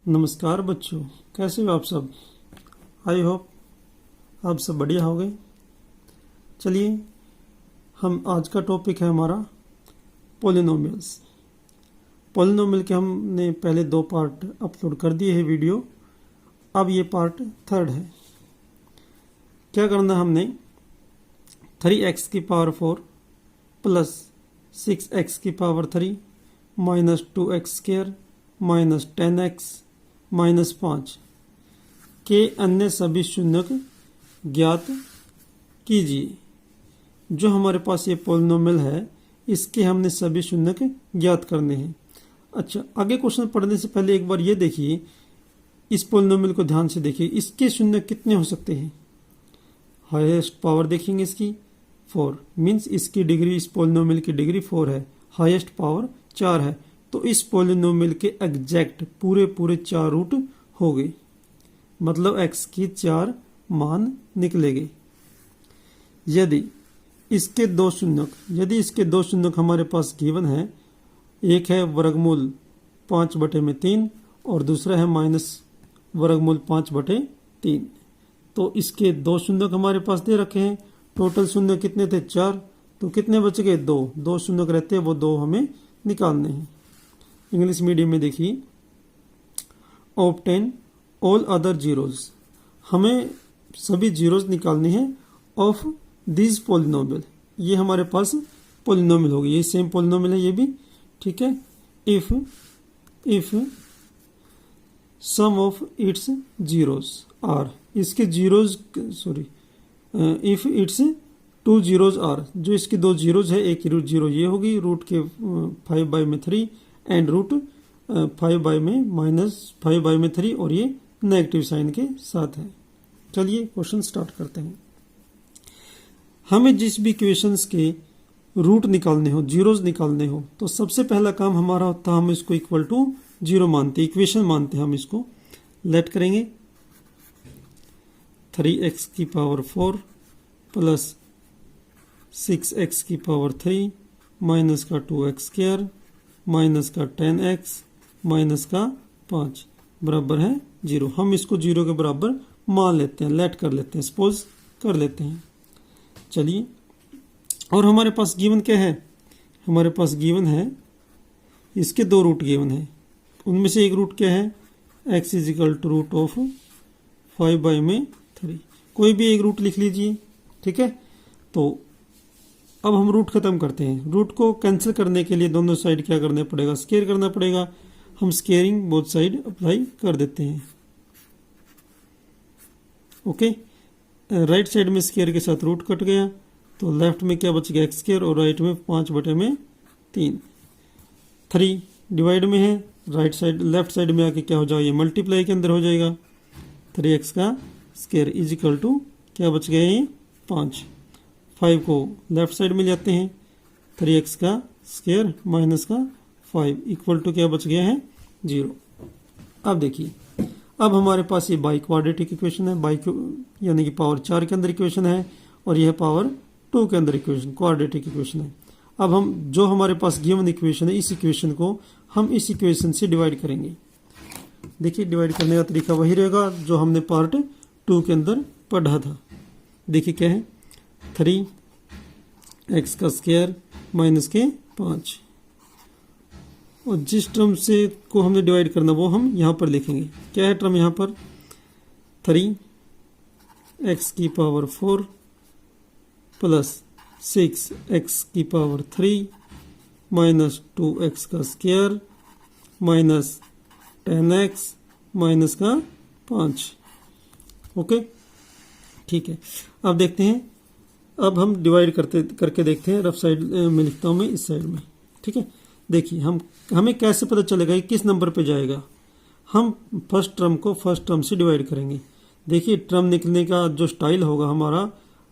नमस्कार बच्चों, कैसे हो आप सब। आई होप आप सब बढ़िया हो गए। चलिए, हम आज का टॉपिक है हमारा पोलिनोमियल्स। पोलिनोमियल के हमने पहले 2 पार्ट अपलोड कर दिए हैं वीडियो। अब ये पार्ट 3rd है। क्या करना हमने 3x की पावर 4 प्लस 6x की power 3 minus 2x square minus 10x minus 5 के अन्य सभी शून्यक ज्ञात कीजिए। जो हमारे पास ये पोलिनोमियल है, इसके हमने सभी शून्यक ज्ञात करने हैं। अच्छा, आगे क्वेश्चन पढ़ने से पहले एक बार ये देखिए, इस पोलिनोमियल को ध्यान से देखिए। इसके शून्यक कितने हो सकते हैं? हाईएस्ट पावर देखेंगे इसकी 4, मीन्स इसकी डिग्री, इस पोलिनोमियल की डिग्री 4 है। हाईएस्ट पावर 4 है, तो इस पोलिनोमियल के एग्जैक्ट पूरे 4 रूट हो गए, मतलब x की 4 मान निकलेंगे। यदि इसके 2 शून्यक हमारे पास गिवन है, एक है वर्गमूल 5/3 और दूसरा है माइनस वर्गमूल 5/3, तो इसके 2 शून्यक हमारे पास दे रखे हैं। टोटल शून्य कितने थे? 4, तो कितने बच गए? 2 शून्यक रहते हैं, वो 2 हमें निकालने हैं। इंग्लिश मीडियम में देखिए, ऑब्टेन ऑल अदर जीरोज, हमें सभी जीरोज निकालने हैं ऑफ दिस पोलिनोमियल। ये हमारे पास पोलिनोमियल होगी, ये सेम पोलिनोमियल है ये भी, ठीक है। If some of its zeros are, इसके zeros if its 2 zeros are, जो इसकी 2 जीरोज है, एक रूट जीरो ये होगी, रूट के 5/3 एंड रूट 5/3, और ये नेगेटिव साइन के साथ है। चलिए क्वेश्चन स्टार्ट करते हैं। हमें जिस भी इक्वेशंस के रूट निकालने हो, जीरोज निकालने हो, तो सबसे पहला काम हमारा होता है, हम इसको इक्वल टू 0 मानते हैं, इक्वेशन मानते हैं। हम इसको लेट करेंगे 3x की पावर 4 प्लस 6x की पावर 3 माइनस का 2x स्क्वायर माइनस का 10x माइनस का 5 बराबर है 0। हम इसको 0 के बराबर मान लेते हैं, लेट कर लेते हैं, सपोज कर लेते हैं। चलिए, और हमारे पास गिवन क्या है? हमारे पास गिवन है, इसके 2 रूट गिवन है। उनमें से एक रूट क्या है? x is equal to root of 5/3। कोई भी एक रूट लिख लीजिए, ठीक है। तो अब हम रूट खत्म करते हैं। रूट को कैंसिल करने के लिए दोनों साइड क्या करना पड़ेगा? स्केयर करना पड़ेगा। हम स्केयरिंग बोथ साइड अप्लाई कर देते हैं। ओके, राइट साइड में स्केयर के साथ रूट कट गया, तो लेफ्ट में क्या बच गया? x स्केयर, और राइट में 5/3। 3 डिवाइड में है, राइट साइड लेफ्ट साइड में आके क्या हो जाएगा? ये मल्टीप्लाई के अंदर हो जाएगा। 3x का स्केयर इजिकल टू क्या बच गया? ये 5। 5 को लेफ्ट साइड में जाते हैं, 3x का स्केयर माइनस का 5 इक्वल टू क्या बच गया है? 0। अब देखिए, अब हमारे पास ये बाई क्वाड्रेटिक इक्वेशन है, बाई यानी कि पावर 4 के अंदर इक्वेशन है, और यह पावर 2 के अंदर इक्वेशन क्वाड्रेटिक इक्वेशन है। अब हम जो हमारे पास गिवन इक्वेशन है, इस इक्वेशन को हम इस इक्वेशन से डिवाइड करेंगे। देखिए, डिवाइड करने का तरीका वही रहेगा जो हमने पार्ट 2 के अंदर पढ़ा था। देखिए क्या है? 3x का स्क्वायर माइनस के 5, और जिस टर्म से को हमने डिवाइड करना वो हम यहाँ पर लिखेंगे। क्या है टर्म यहाँ पर? 3x की पावर 4 प्लस 6x की पावर 3 माइनस 2x का स्क्वायर माइनस 10x माइनस का 5। ओके, ठीक है। अब देखते हैं, अब हम डिवाइड करके देखते हैं। रफ साइड में लिखता हूं मैं, इस साइड में, ठीक है। देखिए, हमें कैसे पता चलेगा कि किस नंबर पे जाएगा? हम फर्स्ट टर्म को फर्स्ट टर्म से डिवाइड करेंगे। देखिए, टर्म निकलने का जो स्टाइल होगा हमारा,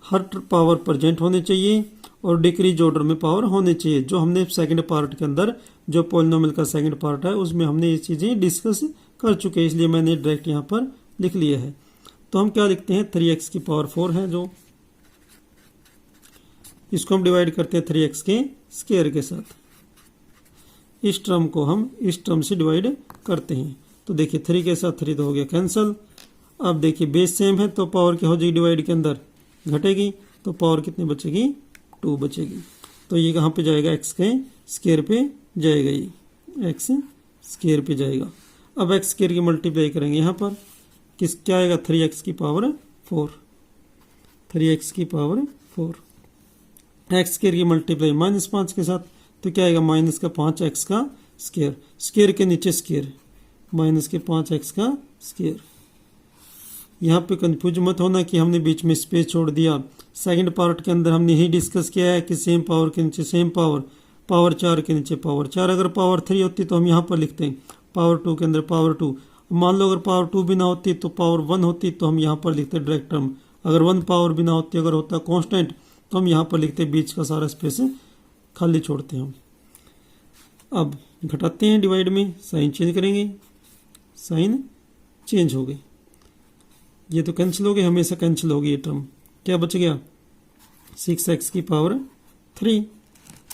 हर पावर प्रेजेंट होने चाहिए और डिक्रीज ऑर्डर में पावर होने चाहिए। जो हमने सेकंड पार्ट के अंदर, जो पोलिनोमियल का सेकंड पार्ट है, उसमें हमने ये चीज़ें डिस्कस कर चुके हैं, इसलिए मैंने डायरेक्ट यहाँ पर लिख लिया है। तो हम क्या लिखते हैं? 3x की पावर 4 है, जो इसको हम डिवाइड करते हैं 3x के स्क्वायर के साथ। इस टर्म को हम इस टर्म से डिवाइड करते हैं, तो देखिए 3 के साथ 3 तो हो गया कैंसिल। अब देखिए बेस सेम है तो पावर क्या हो जाएगी डिवाइड के अंदर घटेगी, तो पावर कितनी बचेगी 2 बचेगी। तो ये कहाँ पे जाएगा x के स्क्वायर पे जाएगा, ये x स्क्वायर पे जाएगा। अब x स्क्वायर की मल्टीप्लाई करेंगे यहाँ पर क्या आएगा 3x की पावर 4, 3x की पावर 4। x स्क्वायर की मल्टीप्लाई -5 के साथ तो क्या आएगा माइनस का 5x का स्क्वायर, स्क्वायर के नीचे स्क्वायर माइनस के 5x का स्क्वायर। यहाँ पे कंफ्यूज मत होना कि हमने बीच में स्पेस छोड़ दिया। सेकंड पार्ट के अंदर हमने यही डिस्कस किया है कि सेम पावर के नीचे सेम पावर, पावर 4 के नीचे पावर 4। अगर पावर 3 होती तो हम यहाँ पर लिखते हैं पावर 2 के अंदर पावर 2। मान लो अगर पावर 2 भी ना होती तो पावर 1 होती तो हम यहाँ पर लिखते डायरेक्ट टर्म। अगर 1 पावर भी ना होती, अगर होता कांस्टेंट तो हम यहाँ पर लिखते बीच का सारा स्पेस खाली छोड़ते हैं हम। अब घटाते हैं डिवाइड में, साइन चेंज करेंगे, साइन चेंज हो गई, ये तो कैंसिल हो गई, हमेशा कैंसिल होगी ये टर्म। क्या बच गया 6x की पावर 3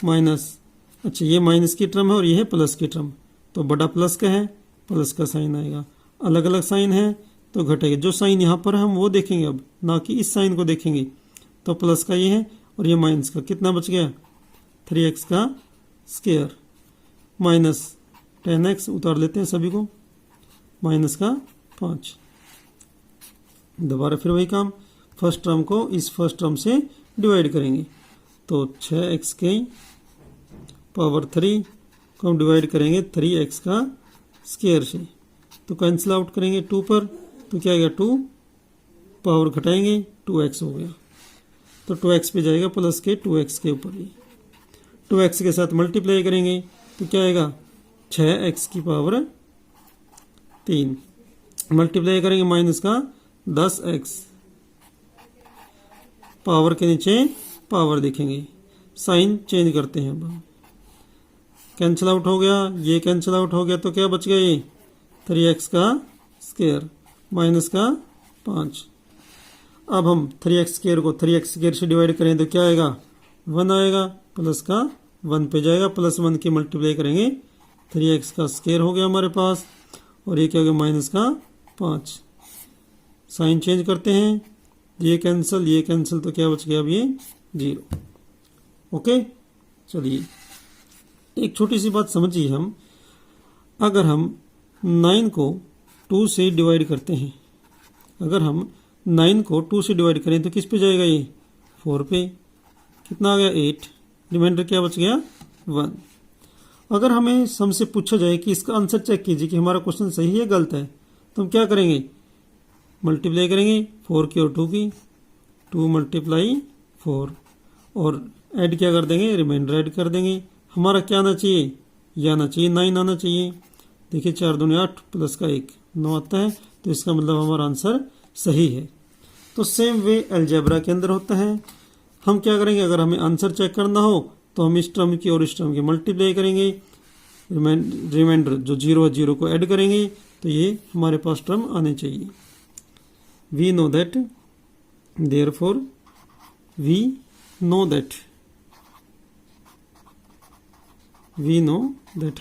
माइनस, अच्छा ये माइनस की टर्म है और ये है प्लस की टर्म, तो बड़ा प्लस का है प्लस का साइन आएगा, अलग अलग साइन है तो घटेगा। जो साइन यहाँ पर हम वो देखेंगे अब, ना कि इस साइन को देखेंगे। तो प्लस का ये है और ये माइनस का, कितना बच गया 3x का स्क्वायर माइनस 10x उतार लेते हैं सभी को, माइनस का 5। दोबारा फिर वही काम, फर्स्ट टर्म को इस फर्स्ट टर्म से डिवाइड करेंगे, तो 6x के पावर 3 को हम डिवाइड करेंगे 3x का स्क्वायर से, तो कैंसिल आउट करेंगे 2 पर, तो क्या आएगा 2 पावर घटाएंगे 2x हो गया, तो 2x पे जाएगा प्लस के 2x के ऊपर ही 2x के साथ मल्टीप्लाई करेंगे तो क्या आएगा 6x की पावर 3 मल्टीप्लाई करेंगे माइनस का 10x, पावर के नीचे पावर देखेंगे, साइन चेंज करते हैं। अब कैंसिल आउट हो गया, ये कैंसिल आउट हो गया, तो क्या बच गया ये 3x का स्क्वायर माइनस का 5। अब हम 3x स्क्वायर को 3x स्क्वायर से डिवाइड करें तो क्या आएगा 1 आएगा, प्लस का 1 पे जाएगा, प्लस 1 की मल्टीप्लाई करेंगे 3x का स्क्वायर हो गया हमारे पास, और ये क्या हो गया माइनस का 5। साइन चेंज करते हैं, ये कैंसिल तो क्या बच गया अब ये 0। ओके, चलिए एक छोटी सी बात समझिए हम, अगर हम 9 को 2 से डिवाइड करते हैं, अगर हम 9 को 2 से डिवाइड करें तो किस पे जाएगा ये 4 पे, कितना आ गया 8, रिमाइंडर क्या बच गया 1। अगर हमें हमसे पूछा जाए कि इसका आंसर चेक कीजिए कि हमारा क्वेश्चन सही है गलत है, तो हम क्या करेंगे मल्टीप्लाई करेंगे 4 की और 2 की, 2 मल्टीप्लाई 4 और ऐड क्या कर देंगे रिमाइंडर ऐड कर देंगे। हमारा क्या आना चाहिए, ये आना चाहिए 9 आना चाहिए। देखिए 4 दूनी 8 प्लस का 1 9 आता है, तो इसका मतलब हमारा आंसर सही है। तो सेम वे अलजेब्रा के अंदर होता है, हम क्या करेंगे अगर हमें आंसर चेक करना हो तो हम इस टर्म की और इस टर्म की मल्टीप्लाई करेंगे, रिमाइंडर जो 0 है 0 को ऐड करेंगे, तो ये हमारे पास टर्म आने चाहिए। We know that, therefore we know that,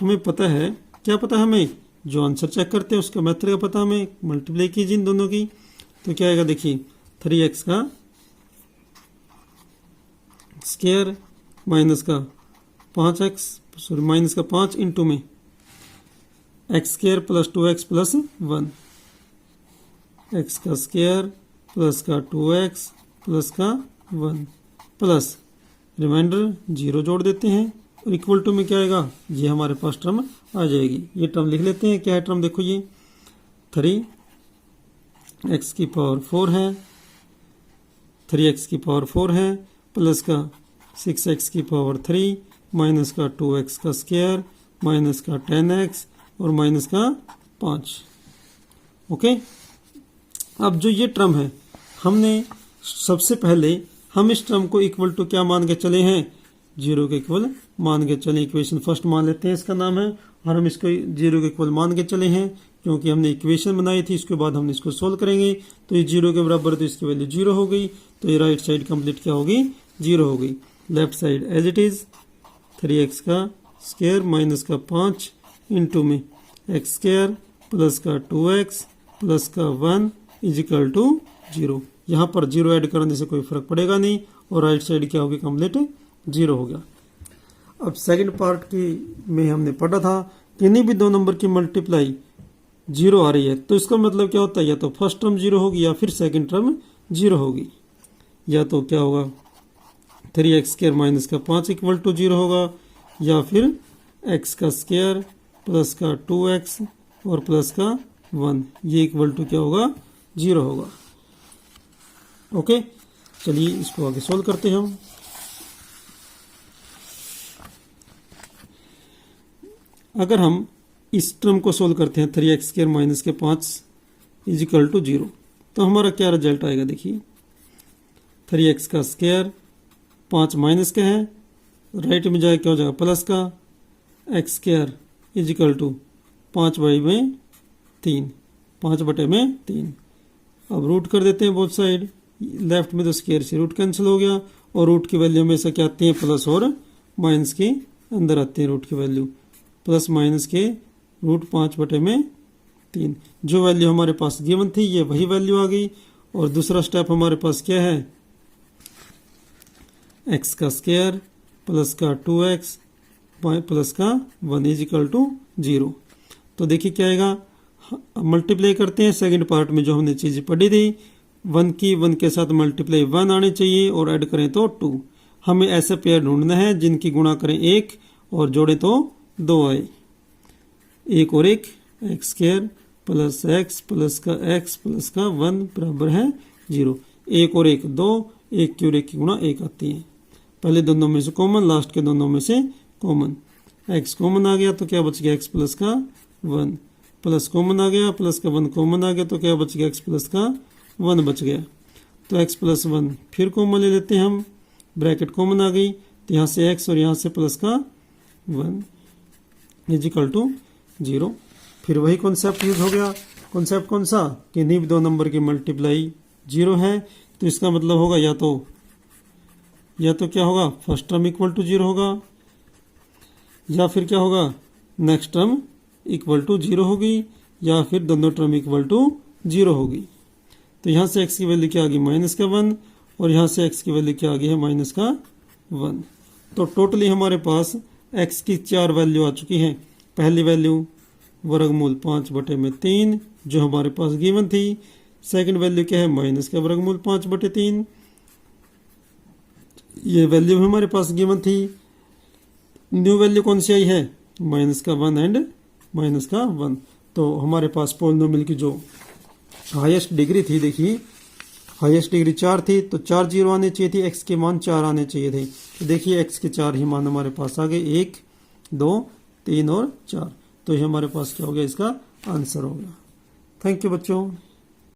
हमें पता है, क्या पता है हमें, जो आंसर चेक करते हैं उसका मेथड का पता हमें, मल्टीप्लाई कीजिए इन दोनों की, तो क्या आएगा देखिए 3x का स्क्वायर माइनस का 5 इंटू में x square plus 2x plus 1, x का स्क्वायर प्लस का 2x प्लस का 1 प्लस रिमाइंडर 0 जोड़ देते हैं और इक्वल टू में क्या आएगा, ये हमारे पास टर्म आ जाएगी। ये टर्म लिख लेते हैं, क्या है टर्म देखो, ये 3x की पावर 4 है, 3x की पावर 4 है, प्लस का 6x की पावर 3 माइनस का 2x का स्क्वायर माइनस का 10x और माइनस का 5। ओके, अब जो ये टर्म है, हमने सबसे पहले हम इस टर्म को इक्वल टू क्या मान के चले हैं, 0 के इक्वल मान के चले। इक्वेशन फर्स्ट मान लेते हैं, इसका नाम है, और हम इसको 0 के इक्वल मान के चले हैं क्योंकि हमने इक्वेशन बनाई थी। इसके बाद हम इसको सोल्व करेंगे, तो ये 0 के बराबर है तो इसकी वैल्यू 0 हो गई, तो ये राइट साइड कंप्लीट क्या होगी 0 हो गई। Left side as it is 3x का स्क्वायर माइनस का 5 इंटू में x स्क्वायर प्लस का 2x प्लस का 1 इजिकल टू 0। यहाँ पर 0 ऐड करने से कोई फर्क पड़ेगा नहीं और राइट साइड क्या होगी, कंप्लीट 0 हो गया। अब सेकंड पार्ट की में हमने पढ़ा था किन्हीं भी दो नंबर की मल्टीप्लाई 0 आ रही है तो इसका मतलब क्या होता है, या तो फर्स्ट टर्म 0 होगी या फिर सेकंड टर्म 0 होगी। या तो क्या होगा 3x² माइनस का 5 इक्वल टू 0 होगा, या फिर x का स्क्वायर प्लस का 2x और प्लस का 1 ये इक्वल टू क्या होगा, 0 होगा। ओके, चलिए इसको आगे सोल्व करते हैं हम। अगर हम इस टर्म को सोल्व करते हैं 3x² माइनस के 5 इजिकल टू 0 तो हमारा क्या रिजल्ट आएगा, देखिए 3x का स्क्वायर 5 माइनस का है, राइट में जाए क्या हो जाएगा प्लस का x² इजिकल टू 5/3 5/3। अब रूट कर देते हैं बोथ साइड, लेफ्ट में तो स्क्वायर से रूट कैंसिल हो गया और रूट की वैल्यू हमेशा क्या आती है, प्लस और माइनस के अंदर आती है रूट की वैल्यू, प्लस माइनस के रूट 5/3। जो वैल्यू हमारे पास गिवन थी ये वही वैल्यू आ गई। और दूसरा स्टेप हमारे पास क्या है, x का स्क्वायर प्लस का 2x प्लस का 1 इजिकल टू 0। तो देखिए क्या आएगा, मल्टीप्लाई करते हैं सेकंड पार्ट में जो हमने चीज़ें पढ़ी थी, 1 की 1 के साथ मल्टीप्लाई 1 आने चाहिए और ऐड करें तो 2। हमें ऐसे पेयर ढूंढना है जिनकी गुणा करें 1 और जोड़े तो 2 आए। 1 और 1 x² प्लस x प्लस का x प्लस का 1 बराबर है 0। 1 और 1 2, 1 की और 1 की गुणा 1 आती है। पहले दोनों में से कॉमन, लास्ट के दोनों में से कॉमन। x कॉमन आ गया तो क्या बच गया, x प्लस का 1 प्लस कॉमन आ गया, प्लस का 1 कॉमन आ गया तो क्या बच गया, x प्लस का 1 बच गया। तो x प्लस 1 फिर कॉमन ले लेते हैं हम, ब्रैकेट कॉमन आ गई तो यहाँ से x और यहाँ से प्लस का 1 इजिकल टू 0। फिर वही कॉन्सेप्ट यूज हो गया। कॉन्सेप्ट कौन सा, कि नहीं भी दो नंबर की मल्टीप्लाई 0 है तो इसका मतलब होगा या तो क्या होगा, फर्स्ट टर्म इक्वल टू 0 होगा, या फिर क्या होगा नेक्स्ट टर्म इक्वल टू 0 होगी, या फिर दोनों टर्म इक्वल टू 0 होगी। तो यहाँ से x की वैल्यू क्या आ गई, माइनस का 1 और यहाँ से x की वैल्यू क्या आ गई है, माइनस का 1। तो टोटली हमारे पास x की 4 वैल्यू आ चुकी हैं। पहली वैल्यू वर्गमूल 5/3 जो हमारे पास गिवन थी। सेकंड वैल्यू क्या है, माइनस का वर्गमूल 5/3, ये वैल्यू हमारे पास गिवन थी। न्यू वैल्यू कौन सी आई है, माइनस का 1 एंड माइनस का 1। तो हमारे पास पॉलिनोमियल की जो हाईएस्ट डिग्री थी, देखिए हाईएस्ट डिग्री 4 थी तो 4 0 आने चाहिए थी, x के मान 4 आने चाहिए थे। तो देखिए x के 4 ही मान हमारे पास आ गए, 1 2 3 और 4। तो ये हमारे पास क्या हो गया, इसका आंसर हो गया। थैंक यू बच्चों।